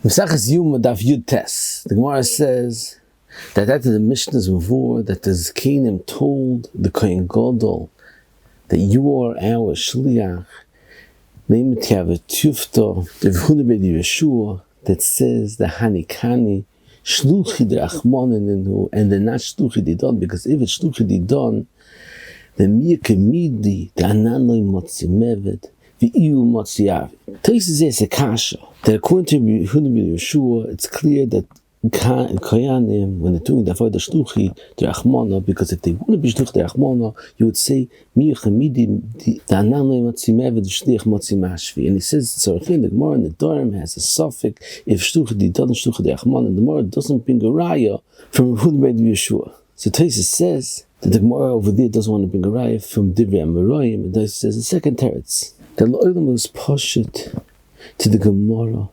Mesachas Yoma Daf Yud Tes. The Gemara says that after the Mishnah's before that the Kohanim told the Kohen Gadol that you are our Shliach. Name have a tufta the V'hunabed Yeshua that says the Hanikani Shluchi the Achmonin and the not Shluchi didan, because if it's Shluchi didan, then Miyakemidi the Ananoi motzi avid the motzi avid. Taisus is a kasha that according to V'hunabed Yeshua, it's clear that Kohanim, when they're doing the avoid the shluchi, the achmona, because if they want to be shluch the achmona, you would say miyachamidi the ananay motzi avid shliach motzi mashvi. And he says tzarachin the Gemara in the Durham has a suffix if shluchi didan shluchi the achmona, and the Gemara doesn't bring a raya from V'hunabed Yeshua. So Taisus says that the Gemara over there doesn't want to bring a raya from Divrei Amoraim, and Taisus says the second teretz that L'olam was poshut to the Gemara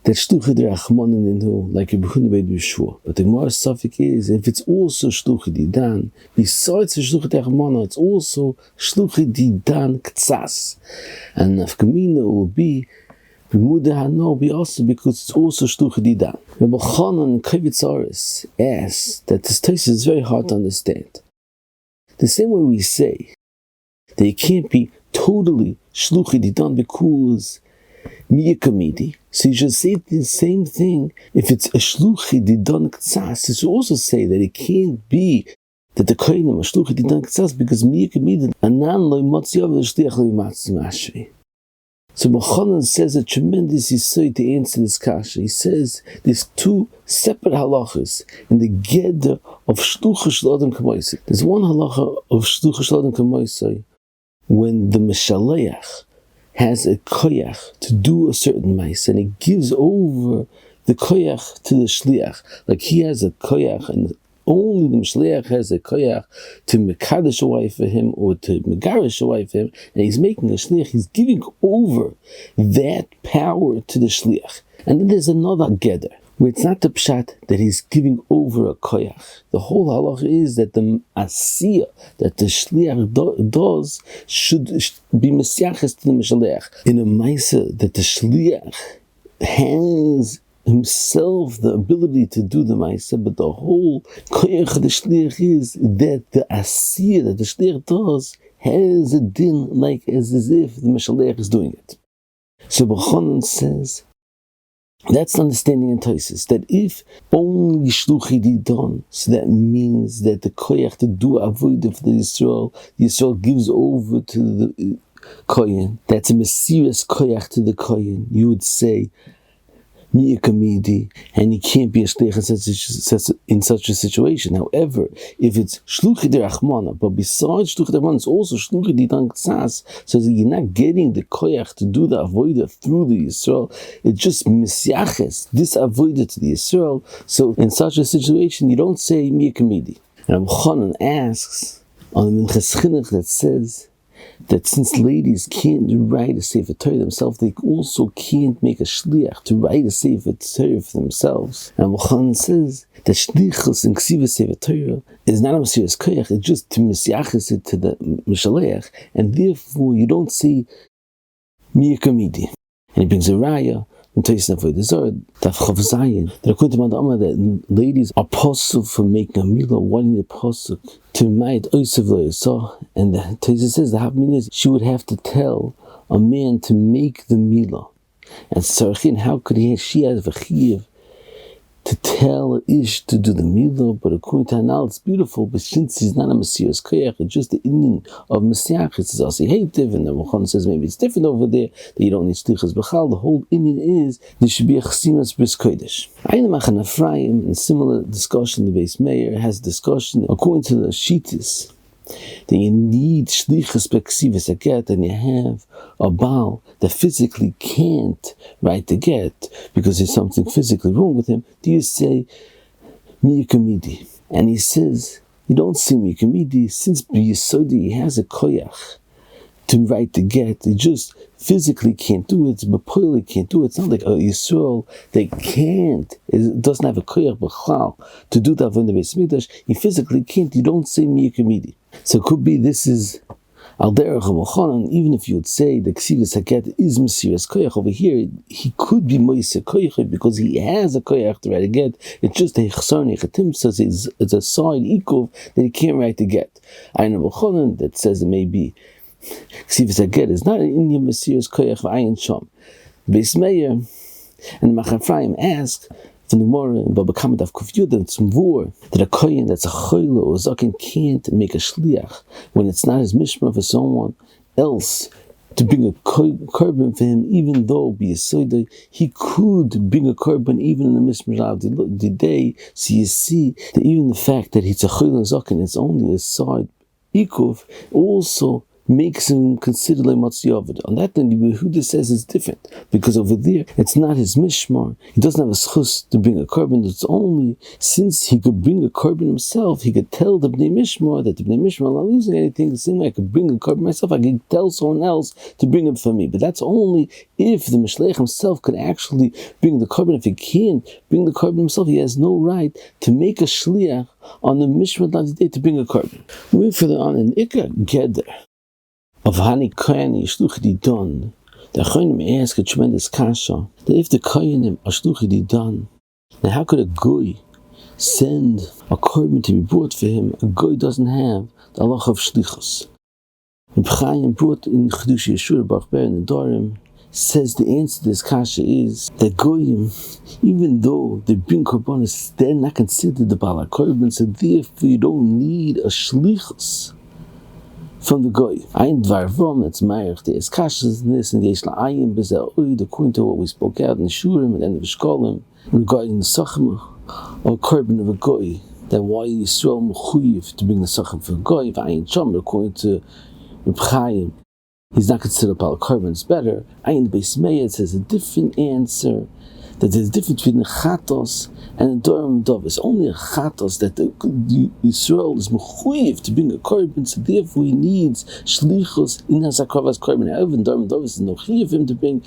that shluchi the achmonin in who, like a V'hunabed Yeshua. But the Gemara's suffix is, if it's also shluchi didan, besides the shluchi the achmona, it's also shluchi didan ktsas. And nafkamina will be Mudah be also because it's also shluchi didan. Rabbi Chanan Kavitzaris asks that this text is very hard to understand. The same way we say that it can't be totally shluchi didan because miyakamidi, so you should say the same thing if it's a shluchi didan ktsas. You should also say that it can't be that the kohanim are shluchi didan ktsas because miyakamidi anan loy motzi avid shliach loy motzi mashvi. So Kohanim says a tremendous yisod to answer this kasha. He says there's two separate halachas in the geder of shlucha shel adam k'moisei. There's one halacha of shlucha shel adam k'moisei when the mishaleach has a koyach to do a certain mice, and he gives over the koyach to the shliach. Like he has a koyach, and only the shliach has a koyach to mekadesh a wife for him or to megarish a wife for him, and he's making a shliach. He's giving over that power to the shliach. And then there's another geder where it's not the pshat that he's giving over a koyach. The whole halach is that the asiyah that the shliach does should be mesyaches to the mishaleach. In a maisa that the shliach has himself the ability to do the maisa, but the whole koyach of the shliach is that the asiyah that the shliach does has a din like as if the mishaleach is doing it. So Kohanim says that's the understanding in Taisus, that if only shluchi didan, so that means that the koyach to do avid for the Yisrael gives over to the kohen. That's a mesirus koyach to the kohen. You would say miyakamidi, and he can't be a shliach in such a situation. However, if it's shluchi de rachmana, but besides shluchi de rachmana, it's also shluchi didan ktsas, so that you're not getting the koyach to do the avodah through the Yisrael. It's just misyaches this avodah to the Yisrael. So in such a situation, you don't say miyakamidi. And Chanan asks on the Minchas Chinuch that says that since ladies can't write a sefer Torah themselves, they also can't make a shliach to write a sefer Torah for themselves. And Kohanim says that Shelichus and ksiva sefer Torah is not a mesirus koyach; it's just to misyaches it to the mishaleach, and therefore you don't say miyakamidi. And he brings a raya in Taisus Avodah Zarah Daf Chav Zayin that according to Amar that ladies are possible for making a milah. Why need a pasuk to ma'id oisav lo yisah? And the Taisus says the half meaning is she would have to tell a man to make the milah. And Sarachin, how could she have a chiyuv to tell ish to do the milah? But according to Hanal, it's beautiful. But since he's not a mesirus koyach, it's just the inyan of mesiach. It's also hativ, and the Kohanim says maybe it's different over there that you don't need shlichus b'chal. The whole inyan is there should be a chesimas bris kodesh. Ayin Machan Ephraim, in a similar discussion, the Beis Meir has a discussion according to the Shelichus that you need shlichus b'ksivas a get, and you have a baal that physically can't write the get because there's something physically wrong with him. Do you say miyakamidi? And he says you don't say miyakamidi since b'yisodi he has a koyach to write the get. He just physically can't do it. But poorly can't do it. It's not like a Yisrael they can't. It doesn't have a koyach b'chal to do that in the Beis Mikdash. He physically can't. You don't say miyakamidi. So it could be this is Al derech Kohanim, even if you would say the ksivas haget is mesiras koyach over here, he could be motzi koyach because he has a koyach to write a get. It's just a chsarni chatim says it's a side ikuv that he can't write the get. I know Kohanim that says it may be ksivas haget is not an Indian mesiras koyach v'ayin sham. Beis Meir and Machafraim ask from the Gemara in Baba Kama Daf Kuf Yud and some vor that a kohen that's a choyle or zaken can't make a shliach when it's not his mishmar for someone else to bring a korban for him, even though be a soida he could bring a korban even in the mishmar of the day. So you see that even the fact that he's a choyle zaken, it's only a side ikuv, also makes him consider like motzi avid. On that then, Yehuda says it's different because over there it's not his mishmar. He doesn't have a schus to bring a korban. It's only since he could bring a korban himself, he could tell the bnei mishmar that the bnei mishmar are not losing anything. The same way I could bring a korban myself, I could tell someone else to bring it for me. But that's only if the mishleich himself could actually bring the korban. If he can't bring the korban himself, he has no right to make a shliach on the mishmar day to bring a korban. Moving further on in Ikka Geder of Hani Kohanim shelvchi didan, the Kohanim ask a tremendous kasha that if the Kohanim are shelvchi didan, then how could a goy send a korban to be brought for him? A goy doesn't have the halacha of Shelichus. Chaim brought in Chedush Yeshua Baruch Ber in the Dorim says the answer to this kasha is that goyim, even though they bring korbanos, they're not considered the bala korban, so therefore you don't need a Shelichus from the goy. Ein dvar vom, that's Mayach, there is kashas in this, and the Yeshla Ayim Bezel Oid, according to what we spoke out in the Shurim and then the Shkolim, regarding the Sachem or korban of a goy, that why Yisrael mechuyev to bring the Sachem for a goy, Ayin Sham, according to Reb Chaim, he's not considered bala korban, it's better. Ayin Beis Meir says a different answer, that there's a difference between the chatos and the dorim dov. It's only a chatos that the Yisrael is mechuyev to bring a korban, so therefore he needs shlichus in hazakravas korban. However, in dorim dov is no chiyuv for him to bring.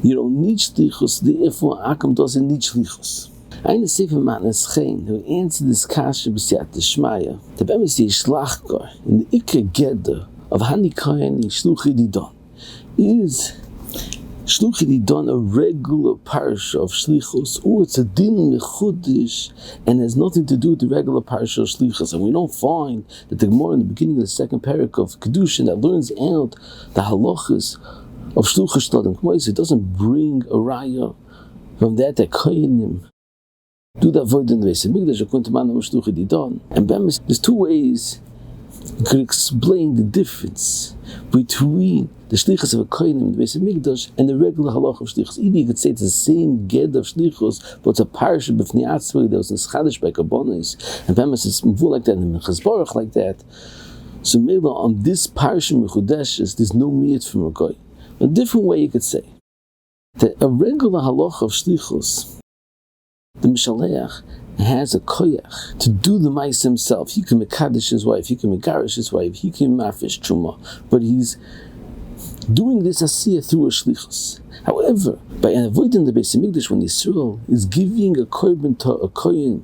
You don't need shlichus, therefore Akam doesn't need shlichus. Eine Sefer Matnas Chen who answered this kasha b'siyat d'shmaya. The bemis yishlachkar in the Ikka Geder of Hani Kohanim shelvchi didan is shelvchi didan a regular parsha of Shelichus, or it's a din mechudish and has nothing to do with the regular parsha of Shelichus. And we don't find that the Gemara in the beginning of the second parak of Kedushin that learns out the halachas of Shelichus Shtadim K'mois, it doesn't bring a raya from that Kohanim do that void in the Beis Hamikdash according to Manam shelvchi didan. And there's two ways you could explain the difference between the shlichus of a kohen in the Beis Hamikdash and the regular halach of shlichus. Either you could say it's the same ged of shlichus, but it's a parsha b'fnei atzvei that was in Schadish by Kabbonis, and Bemis it's mvul like that and Minchas Baruch like that. So maybe on this parsha mechudeshes, there's no miyat from a kohen. A different way you could say that a regular halach of shlichus, the Mishaleach has a koyach to do the mice himself. He can mekadesh his wife, he can megarish his wife, he can mafish truma, but he's doing this asiyah through a shlichus. However, by avoiding the Beis Hamikdash, when Yisrael is giving a korban to a kohen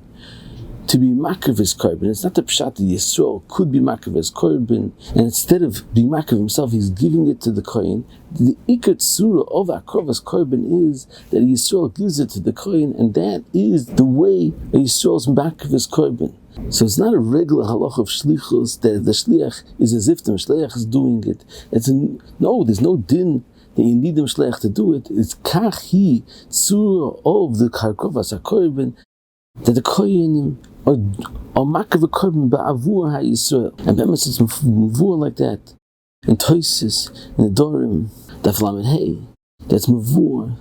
to be makriv his korban, it's not the pshat that Yisrael could be makriv his korban, and instead of being makriv himself, he's giving it to the kohen. The ikar tzura of akrovas korban is that Yisrael gives it to the kohen, and that is the way Yisrael's makriv his korban. So it's not a regular halach of shlichus that the shliach is as if the shliach is doing it. No, there's no din that you need the shliach to do it. It's kachi tzura of the karkovas korban that the kohenim are makriv korban ba'avur ha'Yisrael, and bemis it's mavur like that. In Toises, in the Dorim, Daf Lamed Hey, that's mavur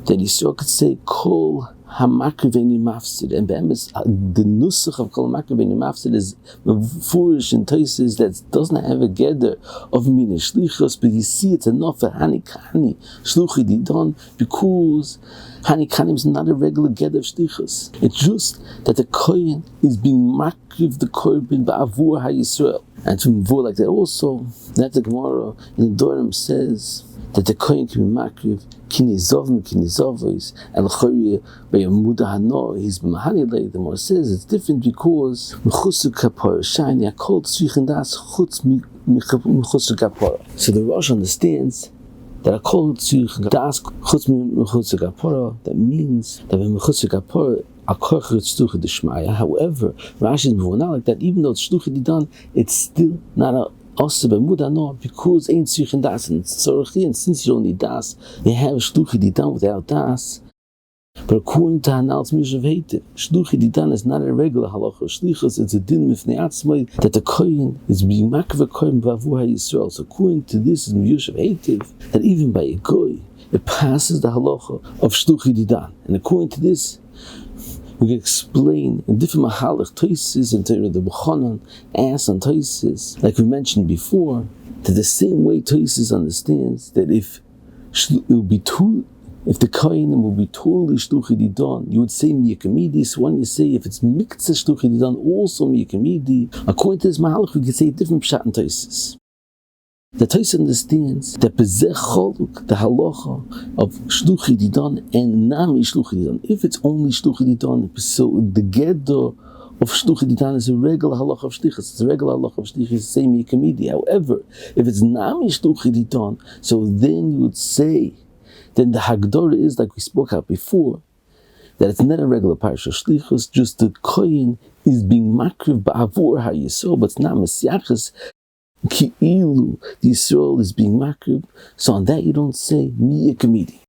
that Yisrael could say kol hamakriv eini mafsid, and bemis the nusach of kol hamakriv eini mafsid is mavurish in Toises that doesn't have a geder of mina shlichus, but you see it's enough for Hani Kohanim shelvchi didan because Hani Kohanim is not a regular geder of shlichus. It's just that the kohen is being makriv the korban ba'avur ha'Yisrael, and to move like that also. That the Gemara in the Dorim says that the kohen can be makriv kini zovim kini zovis and l'choriya by a muda hanor he's b'mahanilei. The Gemara says it's different because mechusu kapar shani akol tzrichin das chutz mechutz kapara. So the Rosh understands that a kol tzurich das chutz mechutz kapara. That means that when mechutz kapara a koch shluchah d'shmaya. However, Rashi is not like that. Even though it's shluchah didan, it's still not a also b'muda because ain't tzurich das and shelvchi, and since you don't need das, you have shluchah didan without das. But according to Hanal's Mishav Heitiv, Shluchi Didan is not a regular halacha. Shlichus, it's a din mifnei atzmai that the kohen is being makva kohen b'avur ha'Yisrael. So according to this in Mishav Heitiv, that even by a goy, it passes the halacha of Shluchi Didan. And according to this, we can explain in different mahalach toises and the Kohanim asks on toises, like we mentioned before, that the same way toises understands that if it will be if the Kohanim will be totally shluchah didan, you would say miyakamidi. So when you say if it's miktzah shluchah didan, also miyakamidi. According to this mahalach, we could say a different pshat and taisis. The taisis understands that bezeh chaluk, the halacha of shluchah didan and nami shluchah didan. If it's only shluchah didan, so the gedor of shluchah didan is a regular halacha of shlichus. It's a regular halacha of shlichus, say miyakamidi. However, if it's nami shluchah didan, so then you would say, then the Hagdara is, like we spoke about before, that it's not a regular parasha shlichus, just the kohen is being makriv ba'avur ha'Yisrael, but it's not mesiachas, ki'ilu, the Yisrael is being makriv, so on that you don't say miyakamidi.